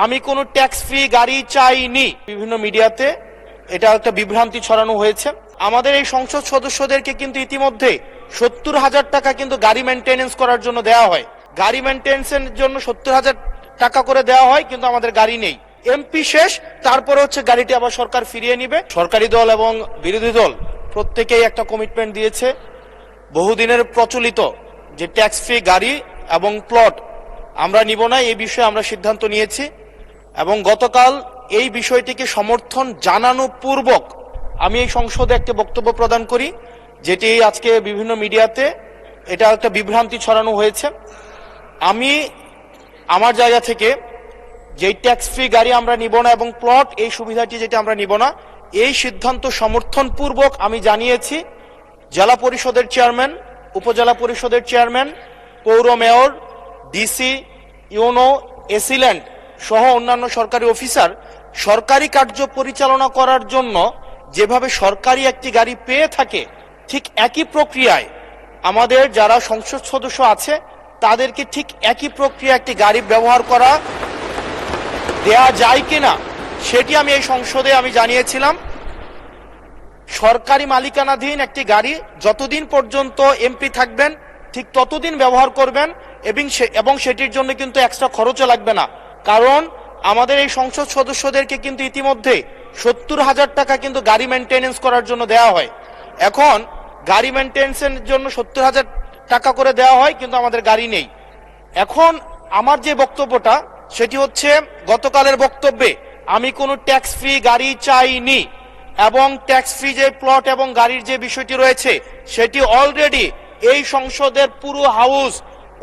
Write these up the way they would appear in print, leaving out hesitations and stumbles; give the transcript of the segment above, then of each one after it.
আমি কোনো tax free গাড়ি চাইনি। বিভিন্ন মিডিয়াতে এটা একটা বিভ্রান্তি ছড়ানো হয়েছে। আমাদের এই সংসদ সদস্যদেরকে কিন্তু ইতিমধ্যে 70,000 টাকা কিন্তু গাড়ি মেনটেনেন্স করার জন্য দেওয়া হয়। গাড়ি মেনটেনেন্সের জন্য 70,000 টাকা করে দেওয়া হয়, কিন্তু আমাদের গাড়ি নেই। এমপি শেষ, তারপরে হচ্ছে গাড়িটি আবার সরকার ফিরিয়ে নিবে। সরকারি দল এবং বিরোধী দল প্রত্যেকেই একটা কমিটমেন্ট দিয়েছে, বহুদিনের প্রচলিত যে ট্যাক্স ফ্রি গাড়ি এবং প্লট আমরা নিব না, এই বিষয়ে আমরা সিদ্ধান্ত নিয়েছি। এবং গতকাল এই বিষয়টিকে সমর্থন জানানো পূর্বক আমি এই সংসদে একটা বক্তব্য প্রদান করি, যেটি আজকে বিভিন্ন মিডিয়াতে এটা একটা বিভ্রান্তি ছড়ানো হয়েছে। আমি আমার জায়গা থেকে যে ট্যাক্স ফ্রি গাড়ি আমরা নিব না এবং প্লট এই সুবিধাটি যেটা আমরা নিব না, এই সিদ্ধান্ত সমর্থন পূর্বক আমি জানিয়েছি জেলা পরিষদের চেয়ারম্যান, উপজেলা পরিষদের চেয়ারম্যান, পৌর মেয়র, ডিসি, ইউনো, এসিল্যান্ড সহ অন্যান্য সরকারি অফিসার সরকারি কার্য পরিচালনা করার জন্য যেভাবে সরকারি একটি গাড়ি পেয়ে থাকে, ঠিক একই প্রক্রিয়ায় আমাদের যারা সংসদ সদস্য আছে তাদেরকে ঠিক একই প্রক্রিয়া একটি গাড়ি ব্যবহার করা দেয়া যায় কিনা সেটি আমি এই সংসদে আমি জানিয়েছিলাম। সরকারি মালিকানাধীন একটি গাড়ি যতদিন পর্যন্ত এমপি থাকবেন ঠিক ততদিন ব্যবহার করবেন এবং সেটির জন্য কিন্তু এক্সট্রা খরচও লাগবে না। কারণ আমাদের এই সংসদ সদস্যদেরকে কিন্তু ইতিমধ্যে 70,000 টাকা কিন্তু গাড়ি মেনটেনেন্স করার জন্য দেওয়া হয়। এখন গাড়ি মেনটেনেন্সের জন্য 70,000 টাকা করে দেওয়া হয়, কিন্তু আমাদের গাড়ি নেই। এখন আমার যে বক্তব্যটা সেটি হচ্ছে, গতকালের বক্তব্যে আমি কোনো ট্যাক্স ফ্রি গাড়ি চাইনি এবং ট্যাক্স ফ্রি যে প্লট এবং গাড়ির যে বিষয়টি রয়েছে সেটি অলরেডি এই সংসদের পুরো হাউস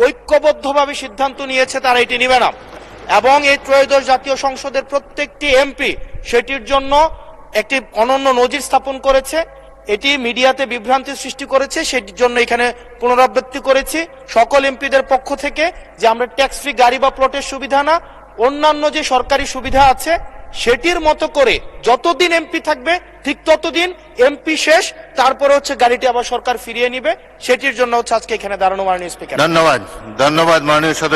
ঐক্যবদ্ধভাবে সিদ্ধান্ত নিয়েছে তারা এটি নিবে না। এবং এই ত্রয়োদশ জাতীয় সংসদের প্রত্যেকটি এমপি সেটির জন্য একটি অনন্য নজির স্থাপন করেছে। এটি মিডিয়াতে বিভ্রান্তি সৃষ্টি করেছে, সেটির জন্য এখানে পুনরাবৃত্তি করেছি সকল এমপিদের পক্ষ থেকে যে আমরা ট্যাক্স ফ্রি গাড়ি বা প্লটের সুবিধা না, অন্যান্য যে সরকারি সুবিধা আছে সেটির মতো করে যতদিন এমপি থাকবে ঠিক ততদিন, এমপি শেষ তারপরে হচ্ছে গাড়িটি আবার সরকার ফিরিয়ে নিবে, সেটির জন্য হচ্ছে আজকে এখানে দাঁড়ানো। মাননীয় স্পিকার, ধন্যবাদ। ধন্যবাদ মাননীয় সদস্য।